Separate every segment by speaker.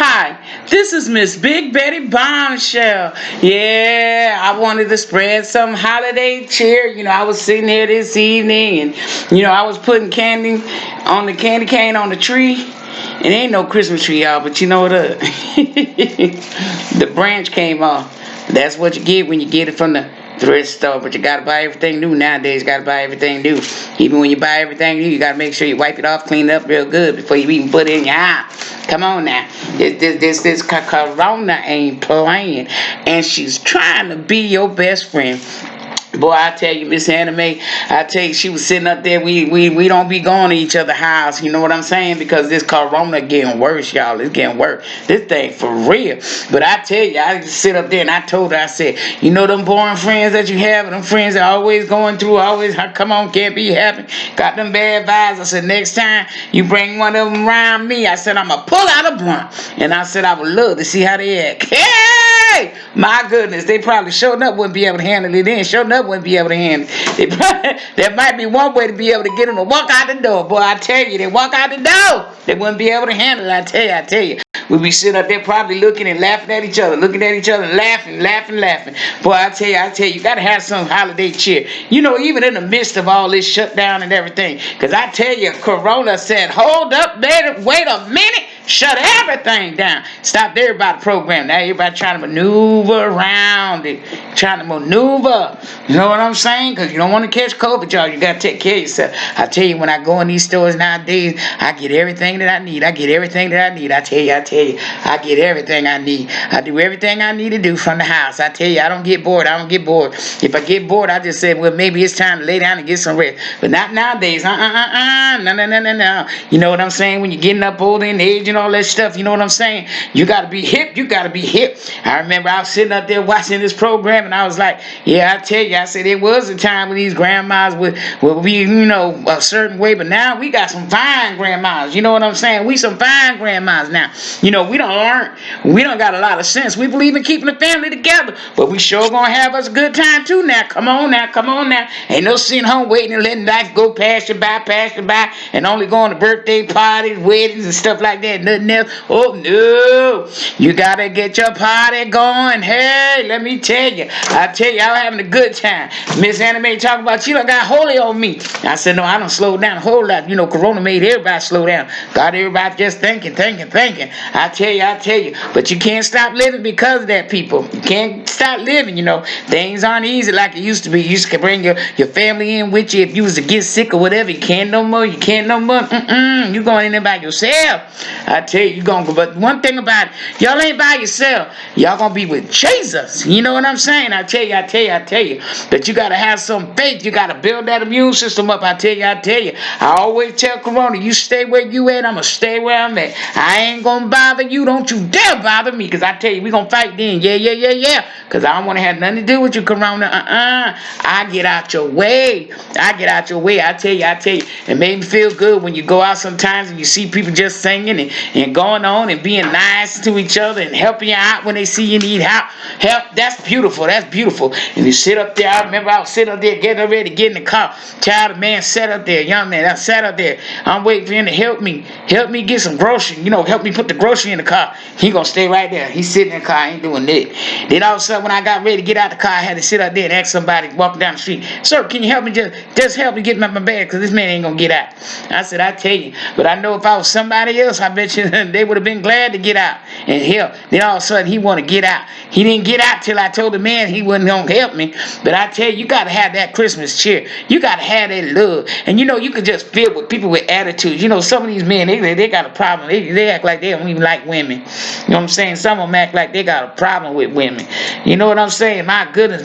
Speaker 1: Hi, this is Miss Big Betty Bombshell. Yeah, I wanted to spread some holiday cheer. I was sitting here this evening and, I was putting candy on the candy cane on the tree. It ain't no Christmas tree, y'all, but you know what? The branch came off. That's what you get when you get it from the thrift store, but you gotta buy everything new nowadays. You gotta buy everything new. Even when you buy everything new, you gotta make sure you wipe it off, clean it up real good before you even put it in your house. Come on now. This Carona ain't playing, and she's trying to be your best friend. Boy, I tell you, Miss Anime, I tell you, she was sitting up there. We don't be going to each other's house. You know what I'm saying? Because this Corona getting worse, y'all. It's getting worse. This thing for real. But I tell you, I just sit up there and I told her, I said, them boring friends that you have, them friends that always going through, always, come on, can't be happy. Got them bad vibes. I said, next time you bring one of them around me, I said, I'm going to pull out a blunt. And I said, I would love to see how they act. Hey! My goodness, they probably showing up wouldn't be able to handle it then. Showing up wouldn't be able to handle it. There might be one way to be able to get them to walk out the door. Boy, I tell you, they walk out the door. They wouldn't be able to handle it. I tell you. We'd be sitting up there probably looking and laughing at each other, and laughing. Boy, I tell you, you got to have some holiday cheer. Even in the midst of all this shutdown and everything. Because I tell you, Corona said, hold up, baby, wait a minute. Shut everything down. Stopped everybody's program. Now everybody trying to maneuver around it. Trying to maneuver. You know what I'm saying? Because you don't want to catch COVID, y'all. You got to take care of yourself. I tell you, when I go in these stores nowadays, I get everything that I need. I tell you, I get everything I need. I do everything I need to do from the house. I tell you, I don't get bored. If I get bored, I just say, well, maybe it's time to lay down and get some rest. But not nowadays. No. You know what I'm saying? When you're getting up older in age and all that stuff, you know what I'm saying? You gotta be hip. I remember I was sitting up there watching this program and I was like, yeah, I tell you, I said it was a time when these grandmas would be, a certain way, but now we got some fine grandmas. You know what I'm saying? We some fine grandmas now. We don't learn. We don't got a lot of sense. We believe in keeping the family together, but we sure gonna have us a good time too now. Come on now. Ain't no sitting home waiting and letting life go past you by, and only going to birthday parties, weddings, and stuff like that. Nothing else. Oh no, you gotta get your party going. Hey, let me tell you, I was having a good time. Miss Anime talking about you done got holy on me. I said, no, I done slowed down a whole lot. Corona made everybody slow down. Got everybody just thinking. I tell you, but you can't stop living because of that, people. You can't stop living. Things aren't easy like it used to be. You used to bring your family in with you if you was to get sick or whatever. You can't no more. You going in there by yourself. I tell you, gonna go. But one thing about it, y'all ain't by yourself. Y'all gonna be with Jesus. You know what I'm saying? I tell you. But you gotta have some faith. You gotta build that immune system up. I tell you. I always tell Corona, you stay where you at, I'ma stay where I'm at. I ain't gonna bother you. Don't you dare bother me. Cause I tell you, we gonna fight then. Yeah. Cause I don't wanna have nothing to do with you, Corona. I get out your way. I tell you. It made me feel good when you go out sometimes and you see people just singing and going on and being nice to each other and helping you out when they see you need help. That's beautiful. And you sit up there. I remember I was sitting up there getting ready to get in the car. Child, man sat up there, young man. I sat up there. I'm waiting for him to help me get some grocery. Help me put the grocery in the car. He gonna stay right there. He's sitting in the car. I ain't doing that. Then all of a sudden, when I got ready to get out the car, I had to sit up there and ask somebody walking down the street, sir, can you help me just help me get my bag because this man ain't gonna get out. I said, I tell you, but I know if I was somebody else, I bet you they would have been glad to get out and help. Then all of a sudden he want to get out. He didn't get out till I told the man he wasn't gonna help me. But I tell you gotta have that Christmas cheer. You gotta have that love. And you can just feel with people with attitudes. Some of these men, they got a problem. They act like they don't even like women. You know what I'm saying? Some of them act like they got a problem with women. You know what I'm saying? My goodness.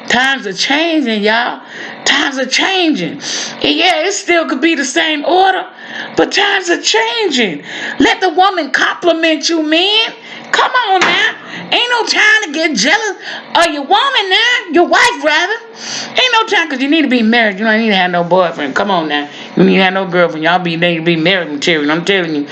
Speaker 1: Times are changing, y'all. Times are changing. And yeah, it still could be the same order, but times are changing. Let the woman compliment you, man. Come on now. Ain't no time to get jealous of your woman now. Your wife, rather. Ain't no time, because you need to be married. You don't need to have no boyfriend. Come on now. You need to have no girlfriend. Y'all need to be married material. I'm telling you.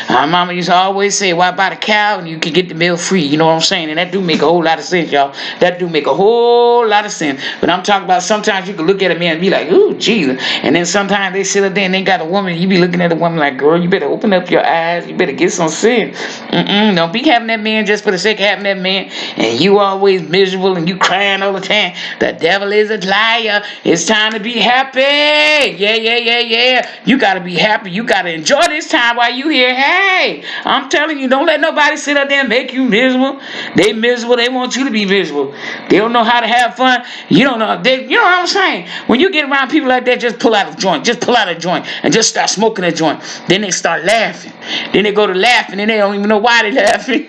Speaker 1: My mama used to always say, why buy the cow and you can get the milk free? You know what I'm saying? And that do make a whole lot of sense, y'all. That do make a whole lot of sense. But I'm talking about sometimes you can look at a man and be like, ooh, Jesus. And then sometimes they sit up there and they got a woman. You be looking at a woman like, girl, you better open up your eyes. You better get some sense. Don't be having that man just for the sake of having that man. And you always miserable and you crying all the time. The devil is a liar. It's time to be happy. Yeah. You got to be happy. You got to enjoy this time while you here. Hey, I'm telling you, don't let nobody sit up there and make you miserable. They miserable. They want you to be miserable. They don't know how to have fun. You don't know. You know what I'm saying? When you get around people like that, just pull out a joint. Just pull out a joint and just start smoking a joint. Then they start laughing. Then they go to laughing and they don't even know why they're laughing.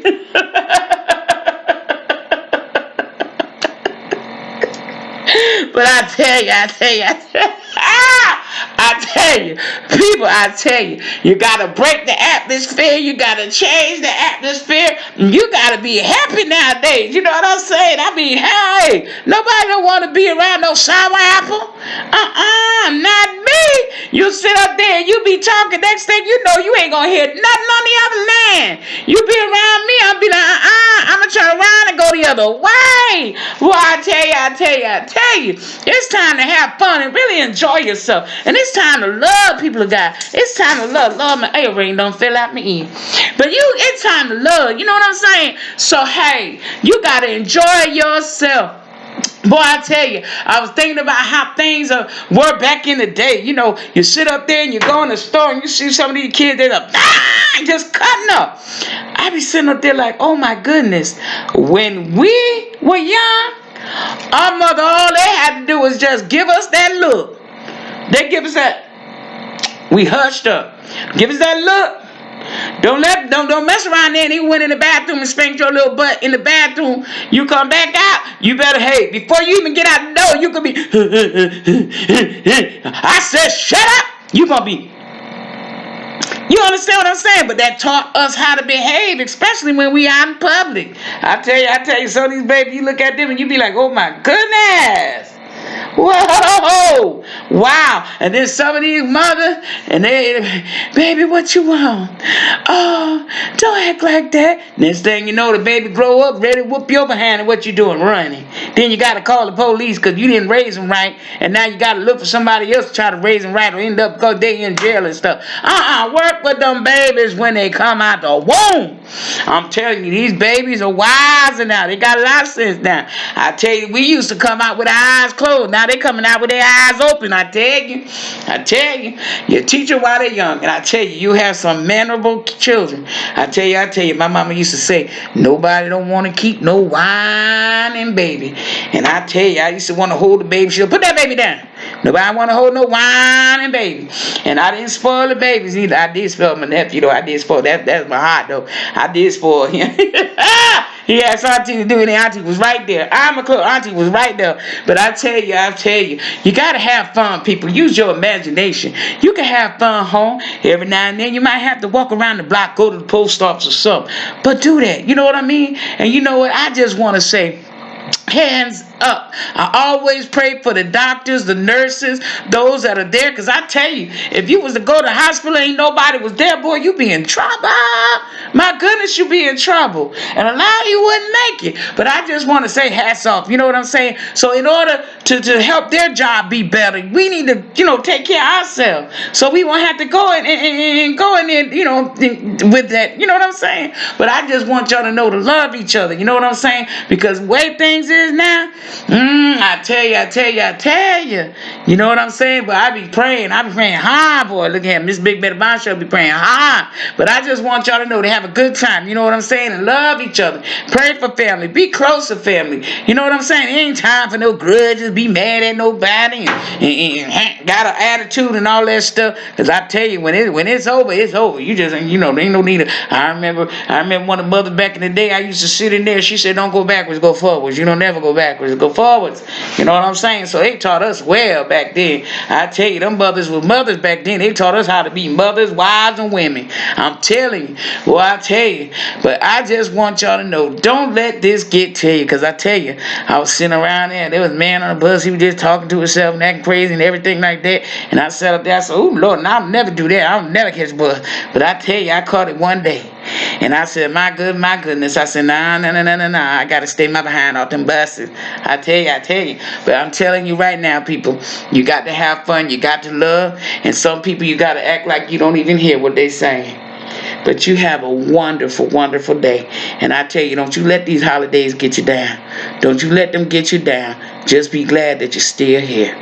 Speaker 1: But I tell you, people, you gotta break the atmosphere, you gotta change the atmosphere, you gotta be happy nowadays. You know what I'm saying? I mean, hey, nobody don't want to be around no sour apple. Not me. You sit up there and you be talking, next thing you know, you ain't gonna hear nothing on the other land. You be around me, I'll be like, I'm gonna turn around and go the other way. Well, I tell you, it's time to have fun and really enjoy yourself. And it's time to love people of God. It's time to love. Love my A-ring don't fill out my E. But it's time to love. You know what I'm saying? So, hey, you got to enjoy yourself. Boy, I tell you, I was thinking about how things were back in the day. You know, you sit up there and you go in the store and you see some of these kids, they're like, just cutting up. I be sitting up there like, oh my goodness. When we were young, our mother, all they had to do was just give us that look. They give us that. We hushed up. Give us that look. Don't mess around there and he went in the bathroom and spanked your little butt in the bathroom. You come back out, you better, hey, before you even get out the door, you could be, I said, shut up. You gonna be. You understand what I'm saying? But that taught us how to behave, especially when we out in public. I tell you, some of these babies, you look at them and you be like, oh my goodness. Whoa, wow. And then some of these mothers, and they, baby, what you want? Oh, don't act like that. Next thing you know, the baby grow up, ready to whoop your behind, and what you doing? Running. Then you got to call the police because you didn't raise them right, and now you got to look for somebody else to try to raise them right or end up because they in jail and stuff. Work with them babies when they come out the womb. I'm telling you, these babies are wiser now. They got a lot of sense now. I tell you, we used to come out with our eyes closed. Now they coming out with their eyes open. I tell you, you teach them while they're young. And I tell you, you have some mannerable children. I tell you, my mama used to say, nobody don't want to keep no whining baby. And I tell you, I used to want to hold the baby. She'll put that baby down. Nobody want to hold no whining baby. And I didn't spoil the babies either. I did spoil my nephew though. I did spoil that's my heart though. I did spoil him. He asked auntie to do it, and auntie was right there. Auntie was right there. But I tell you, you got to have fun, people. Use your imagination. You can have fun home every now and then. You might have to walk around the block, go to the post office or something. But do that. You know what I mean? And you know what? I just want to say, hands up. I always pray for the doctors, the nurses, those that are there. Because I tell you, if you was to go to the hospital and ain't nobody was there, boy, you be in trouble. My goodness, you be in trouble. And a lot of you wouldn't make it. But I just want to say hats off. You know what I'm saying? So in order to help their job be better, we need to, take care of ourselves. So we won't have to go and go in there, with that. You know what I'm saying? But I just want y'all to know to love each other. You know what I'm saying? Because the way things is now, I tell you. You know what I'm saying? But I be praying hard, boy. Look at Miss Big Betty Bombshell be praying hard. But I just want y'all to know to have a good time. You know what I'm saying? And love each other. Pray for family. Be close to family. You know what I'm saying? It ain't time for no grudges. Be mad at nobody and got an attitude and all that stuff. Because I tell you, when it's over, it's over. You just, there ain't no need. I remember one of the mothers back in the day. I used to sit in there. She said, "Don't go backwards, go forwards." You don't never go backwards, go forwards. You know what I'm saying? So they taught us well back then. I tell you, them mothers were mothers back then. They taught us how to be mothers, wives, and women. I'm telling you. Well, I tell you. But I just want y'all to know, don't let this get to you. Because I tell you, I was sitting around there was a man on the bus. He was just talking to himself and acting crazy and everything like that. And I sat up there. I said, oh, Lord, I'll never do that. I'll never catch a bus. But I tell you, I caught it one day. And I said, my goodness. I said, nah. I got to stay my behind off them buses. I tell you. But I'm telling you right now, people, you got to have fun. You got to love. And some people, you got to act like you don't even hear what they're saying. But you have a wonderful, wonderful day. And I tell you, don't you let these holidays get you down. Don't you let them get you down. Just be glad that you're still here.